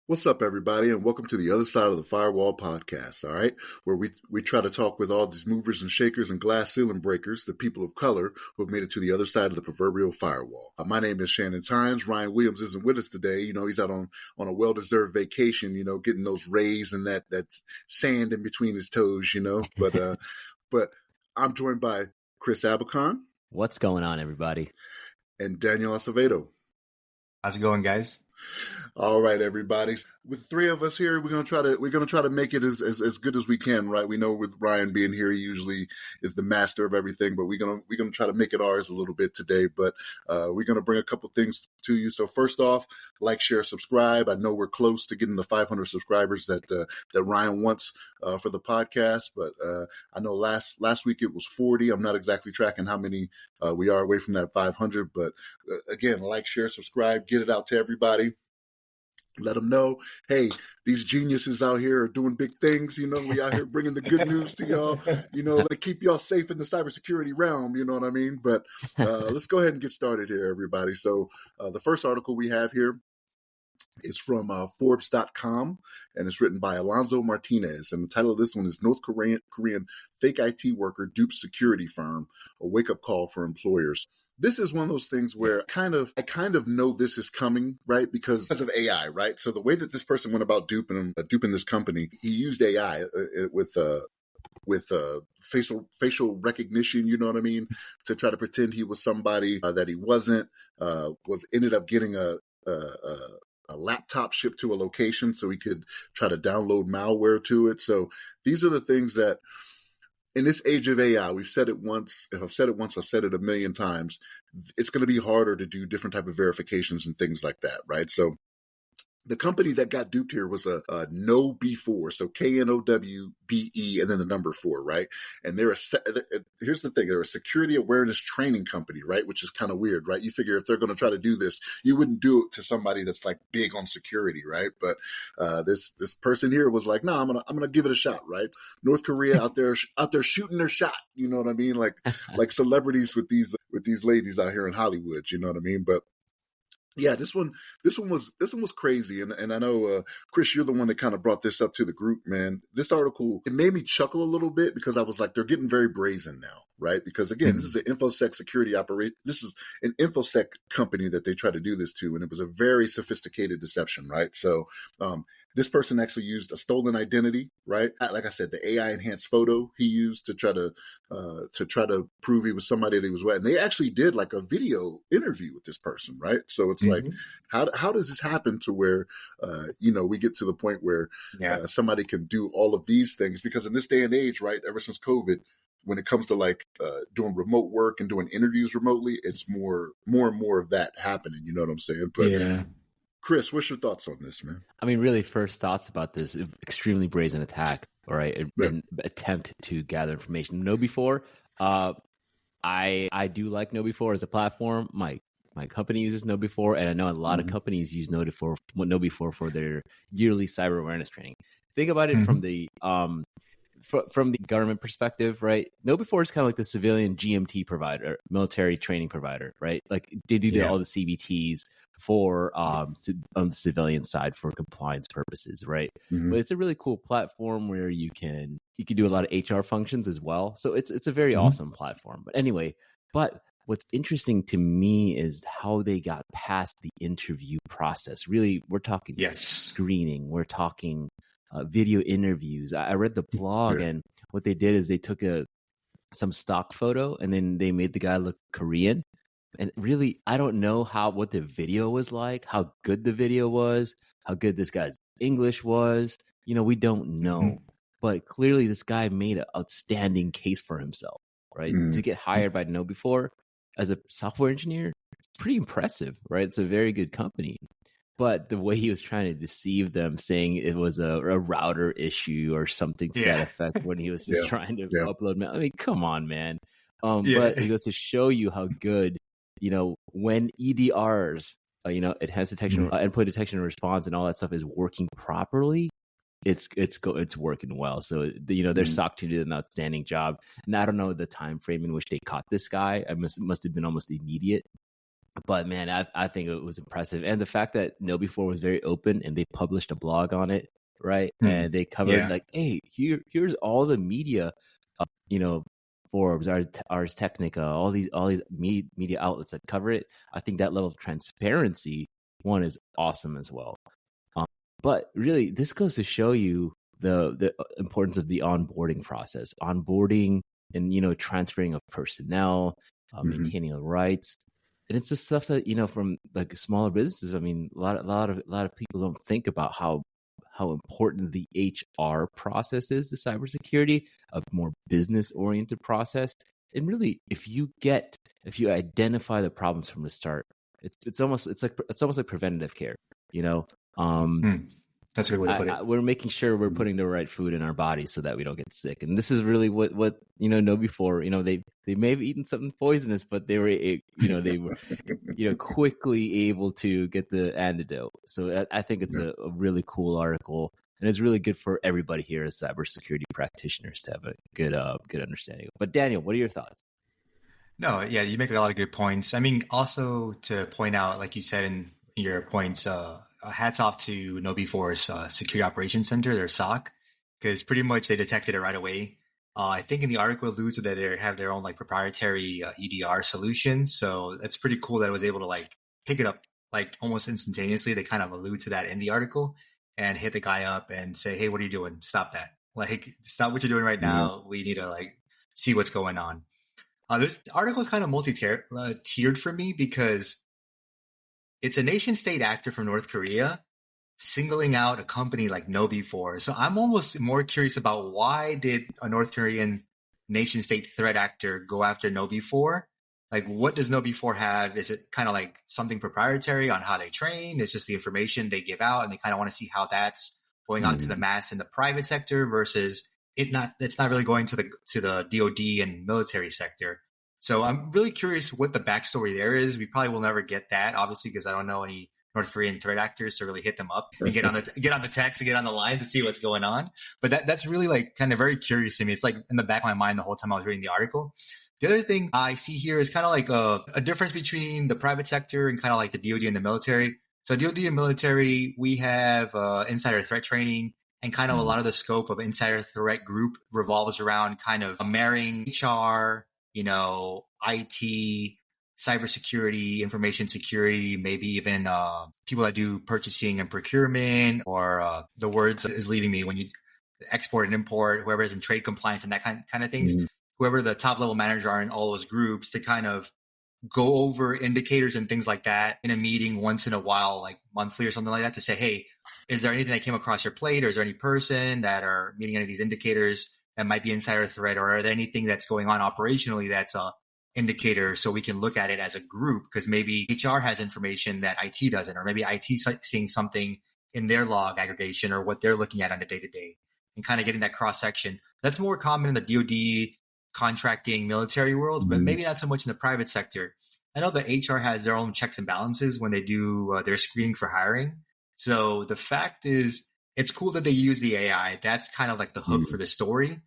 What's up, everybody, and welcome to the Other Side of the Firewall podcast, all right, where we try to talk with all these movers and shakers and glass ceiling breakers, the people of color who have made it to the other side of the proverbial firewall. My name is Shannon. Ryan Williams isn't with us today. You know, he's out on a well-deserved vacation, you know, getting those rays and that sand in between his toes, you know, but I'm joined by Chris Abacon. What's going on, everybody? And Daniel Acevedo. How's it going, guys? All right, everybody. With three of us here, we're gonna try to make it as good as we can, right? We know with Ryan being here, he usually is the master of everything, but we're gonna try to make it ours a little bit today. But we're gonna bring a couple things to you. So first off, like, share, subscribe. I know we're close to getting the 500 subscribers that Ryan wants for the podcast, but I know last week it was 40. I'm not exactly tracking how many we are away from that 500, but again, like, share, subscribe, get it out to everybody. Let them know, hey, these geniuses out here are doing big things. You know, we out here bringing the good news to y'all, you know, to keep y'all safe in the cybersecurity realm. You know what I mean? But let's go ahead and get started here, everybody. So the first article we have here is from Forbes.com, and it's written by Alonzo Martinez. And the title of this one is North Korean Fake IT Worker Dupes Security Firm, a Wake-Up Call for Employers. This is one of those things where I kind of know this is coming, right? Because of AI, right? So the way that this person went about duping this company, he used AI with facial recognition, you know what I mean, to try to pretend he was somebody that he wasn't. Ended up getting a laptop shipped to a location so he could try to download malware to it. So these are the things that, in this age of AI, we've said it once. If I've said it once, I've said it a million times. It's going to be harder to do different type of verifications and things like that, right? So the company that got duped here was a KnowBe4, so KNOWBE and then the number 4, right? And here's the thing: they're a security awareness training company, right? Which is kind of weird, right? You figure if they're going to try to do this, you wouldn't do it to somebody that's like big on security, right? But this person here was like, no, I'm gonna give it a shot, right? North Korea out there shooting their shot, you know what I mean? Like celebrities with these ladies out here in Hollywood, you know what I mean? But yeah, this one was crazy, and I know Chris, you're the one that kind of brought this up to the group, man. This article, it made me chuckle a little bit because I was like, they're getting very brazen now, right? Because again, this is an infosec security operation. This is an infosec company that they try to do this to, and it was a very sophisticated deception, right? So this person actually used a stolen identity, right? Like I said, the AI enhanced photo he used to try to prove he was somebody that he was with. And they actually did like a video interview with this person, right? So it's like, how does this happen to where, we get to the point where somebody can do all of these things? Because in this day and age, right, ever since COVID, when it comes to like doing remote work and doing interviews remotely, it's more and more of that happening. You know what I'm saying? But yeah. Chris, what's your thoughts on this, man? I mean, really, first thoughts about this extremely brazen attack, all right, an attempt to gather information. KnowBe4, I do like KnowBe4 as a platform. My company uses KnowBe4, and I know a lot of companies use KnowBe4 for their yearly cyber awareness training. Think about it from the government perspective, right? KnowBe4 is kind of like the civilian GMT provider, military training provider, right? Like they do all the CBTs for on the civilian side for compliance purposes, right? But it's a really cool platform where you can do a lot of HR functions as well. So it's a very awesome platform. But anyway, what's interesting to me is how they got past the interview process. Really, we're talking screening, we're talking video interviews. I read the blog, and what they did is they took some stock photo and then they made the guy look Korean. And really, I don't know what the video was like, how good the video was, how good this guy's English was. You know, we don't know. But clearly, this guy made an outstanding case for himself, right? To get hired by KnowBe4 as a software engineer, it's pretty impressive, right? It's a very good company. But the way he was trying to deceive them, saying it was a router issue or something to that effect when he was just trying to upload. I mean, come on, man. But it goes to show you how good, when EDRs, enhanced detection, endpoint detection and response and all that stuff is working properly, it's working well. So, their SOC team did an outstanding job. And I don't know the time frame in which they caught this guy. It must have been almost immediate. But man, I think it was impressive, and the fact that KnowBe4 was very open and they published a blog on it, right? And they covered Yeah. like, hey, here's all the media, Forbes, Ars Technica, all these media outlets that cover it. I think that level of transparency, one, is awesome as well. But really, this goes to show you the importance of the onboarding process, onboarding and transferring of personnel, maintaining the rights. And it's the stuff that from like smaller businesses. I mean, a lot of people don't think about how important the HR process is to cybersecurity, a more business oriented process. And really, if you identify the problems from the start, it's almost like preventative care. That's a good way to put it. We're making sure we're putting the right food in our bodies so that we don't get sick. And this is really what KnowBe4. They may have eaten something poisonous, but they were quickly able to get the antidote. So I think it's a really cool article, and it's really good for everybody here as cybersecurity practitioners to have a good understanding. But Daniel, what are your thoughts? No, yeah, you make a lot of good points. I mean, also to point out, like you said in your points, hats off to KnowBe4's Security Operations Center, their SOC, because pretty much they detected it right away. I think in the article alludes that they have their own like proprietary EDR solution. So that's pretty cool that it was able to like pick it up like almost instantaneously. They kind of allude to that in the article and hit the guy up and say, hey, what are you doing? Stop that. Like, stop what you're doing right now. We need to like see what's going on. This article is kind of multi-tiered for me because it's a nation-state actor from North Korea singling out a company like KnowBe4. So I'm almost more curious about why did a North Korean nation-state threat actor go after KnowBe4? Like, what does KnowBe4 have? Is it kind of like something proprietary on how they train? It's just the information they give out, and they kind of want to see how that's going out to the mass in the private sector versus it's not really going to the DoD and military sector. So I'm really curious what the backstory there is. We probably will never get that, obviously, because I don't know any North Korean threat actors to really hit them up and get on the text and get on the line to see what's going on. But that's really like kind of very curious to me. It's like in the back of my mind the whole time I was reading the article. The other thing I see here is kind of like a difference between the private sector and kind of like the DoD and the military. So DoD and military, we have insider threat training, and kind of a lot of the scope of insider threat group revolves around kind of marrying HR, IT, cybersecurity, information security, maybe even people that do purchasing and procurement, or the words is leaving me when you export and import, whoever is in trade compliance and that kind of things, whoever the top level managers are in all those groups, to kind of go over indicators and things like that in a meeting once in a while, like monthly or something like that, to say, hey, is there anything that came across your plate, or is there any person that are meeting any of these indicators that might be insider threat, or are there anything that's going on operationally that's a indicator, so we can look at it as a group? Because maybe HR has information that IT doesn't, or maybe IT seeing something in their log aggregation or what they're looking at on a day-to-day, and kind of getting that cross-section. That's more common in the DoD contracting military world, but maybe not so much in the private sector. I know the HR has their own checks and balances when they do their screening for hiring. So the fact is, it's cool that they use the AI. That's kind of like the hook for the story.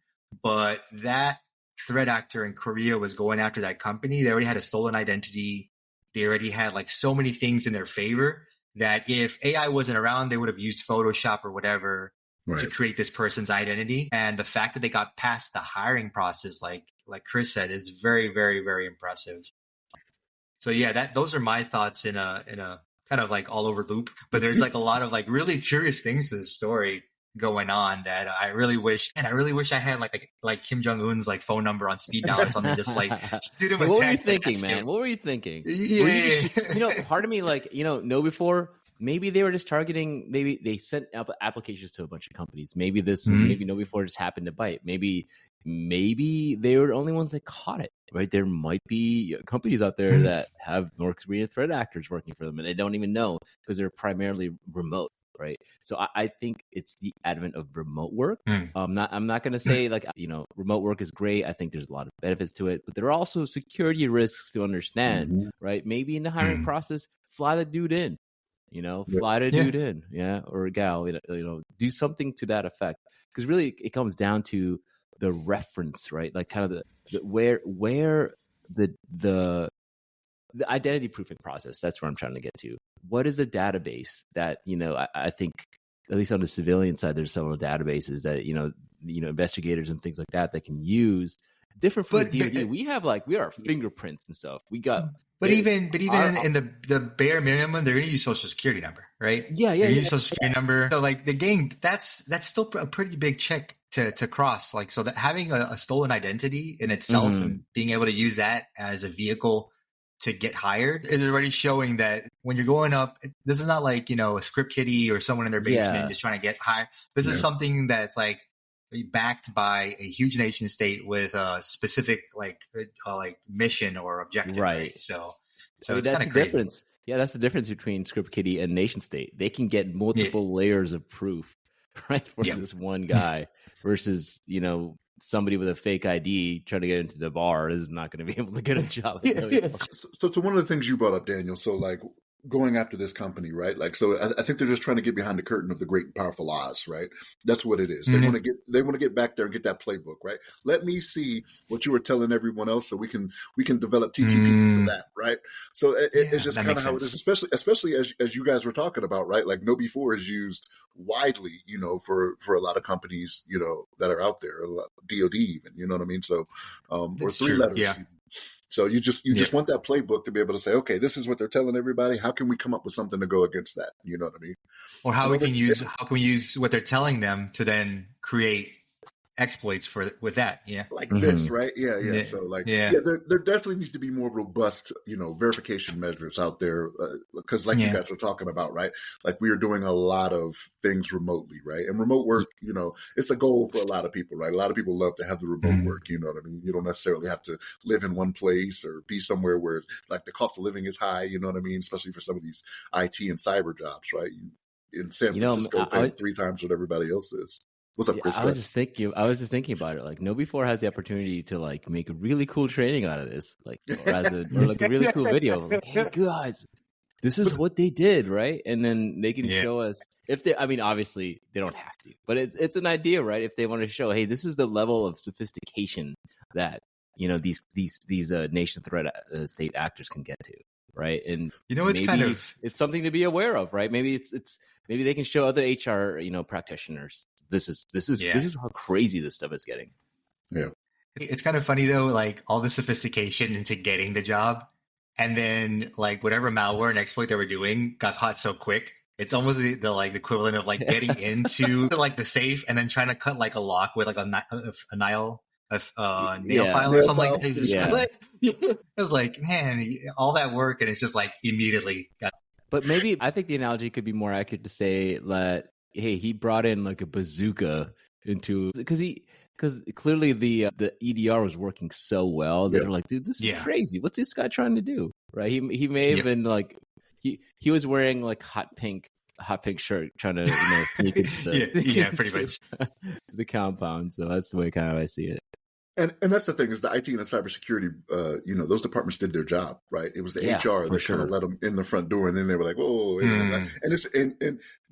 But that threat actor in Korea was going after that company. They already had a stolen identity. They already had like so many things in their favor that if AI wasn't around, they would have used Photoshop or whatever to create this person's identity. And the fact that they got past the hiring process, like Chris said, is very, very, very impressive. So yeah, those are my thoughts in a kind of like all over loop. But there's like a lot of like really curious things to this story going on that I really wish I had like Kim Jong-un's like phone number on speed dial or something, just like shoot him a text. What were you thinking, man? What were you thinking? Yeah. Part of me like, KnowBe4, maybe they were just targeting, maybe they sent up applications to a bunch of companies. Maybe maybe KnowBe4 just happened to bite. Maybe they were the only ones that caught it, right? There might be companies out there that have North Korean threat actors working for them and they don't even know because they're primarily remote. Right. So I think it's the advent of remote work. I'm not going to say like, remote work is great. I think there's a lot of benefits to it, but there are also security risks to understand, right? Maybe in the hiring process, fly the dude in, fly the dude in, or gal, do something to that effect. Because really it comes down to the reference, right? Like kind of the where the the identity proofing process, that's where I'm trying to get to. What is a database that, I think, at least on the civilian side, there's several databases that, investigators and things like that can use. Different from the DoD. We have we are fingerprints and stuff. We got... But even in the bare minimum, they're going to use social security number, right? Yeah. Use social security number. So the gang, that's still a pretty big check to cross. So that having a stolen identity in itself and being able to use that as a vehicle to get hired is already showing that when you're going up, this is not a script kiddie or someone in their basement just trying to get hired. This is something that's backed by a huge nation state with a specific mission or objective, right? So it's kind of crazy. Difference. Yeah, that's the difference between script kiddie and nation state. They can get multiple layers of proof, right? Versus one guy versus somebody with a fake ID trying to get into the bar is not going to be able to get a job. So to one of the things you brought up, Daniel, so going after this company, right? So I think they're just trying to get behind the curtain of the great and powerful Oz, right? That's what it is. They want to get back there and get that playbook, right? Let me see what you were telling everyone else, so we can develop TTP for that, right? So it's just kind of how it is, especially as you guys were talking about, right? No before is used widely, for a lot of companies, that are out there, DoD even, you know what I mean? So or three letters. Yeah. So you just want that playbook to be able to say, okay, this is what they're telling everybody. How can we come up with something to go against that? You know what I mean? Or how can we use what they're telling them to then create exploits with that? Yeah, this, right? Yeah. So there definitely needs to be more robust, verification measures out there, because you guys were talking about, right? We are doing a lot of things remotely, right? And remote work, it's a goal for a lot of people, right? A lot of people love to have the remote work. You know what I mean? You don't necessarily have to live in one place or be somewhere where the cost of living is high. You know what I mean? Especially for some of these IT and cyber jobs, right? In San Francisco, paying 3 times what everybody else is. What's up, Chris? I was just thinking about it. Nobody has the opportunity to make a really cool training out of this, or a really cool video. Hey guys, this is what they did, right? And then they can show us if they. I mean, obviously they don't have to, but it's an idea, right? If they want to show, hey, this is the level of sophistication that these nation threat state actors can get to, right? And it's something to be aware of, right? Maybe maybe they can show other HR practitioners. This is how crazy this stuff is getting. Yeah. It's kind of funny though, all the sophistication into getting the job, and then whatever malware and exploit they were doing got caught so quick. It's almost the equivalent of getting into the safe and then trying to cut a lock with a nail file or something like that. It was man, all that work and it's just immediately got. But maybe I think the analogy could be more accurate to say that, hey, he brought in a bazooka into because clearly the EDR was working so well that they're like, dude, this is crazy. What's this guy trying to do? Right? He may have been he was wearing hot pink shirt trying to sneak into pretty much the compound. So that's the way kind of I see it. And that's the thing is the IT and the cybersecurity, those departments did their job, right? It was the HR that kind of let them in the front door, and then they were like, "Whoa!" And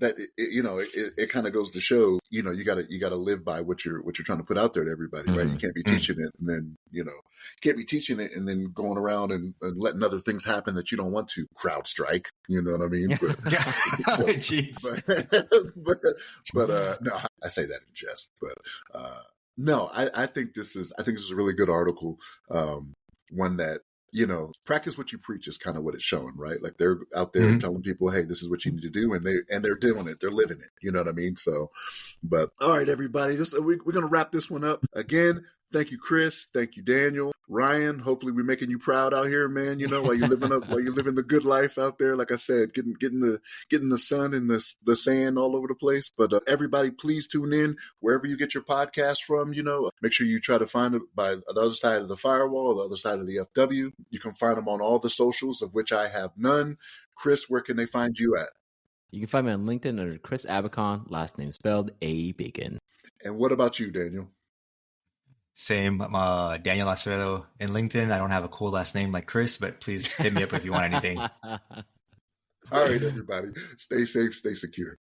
it kind of goes to show, you gotta live by what you're trying to put out there to everybody, right? You can't be teaching it, and then can't be teaching it, and then going around and letting other things happen that you don't want to. CrowdStrike, you know what I mean? But no, I say that in jest, but. No, I think this is a really good article. One that, practice what you preach is kind of what it's showing, right? They're out there telling people, hey, this is what you need to do. And they're doing it. They're living it. You know what I mean? So, but all right, everybody, we're going to wrap this one up again. Thank you, Chris. Thank you, Daniel. Ryan, hopefully we're making you proud out here, man. While you're living the good life out there. Like I said, getting the sun and the sand all over the place. But everybody, please tune in wherever you get your podcast from. Make sure you try to find it by the other side of the firewall, the other side of the FW. You can find them on all the socials, of which I have none. Chris, where can they find you at? You can find me on LinkedIn under Chris Abacon, last name spelled A Bacon. And what about you, Daniel? Same, Daniel Acevedo in LinkedIn. I don't have a cool last name like Chris, but please hit me up if you want anything. All right, everybody. Stay safe, stay secure.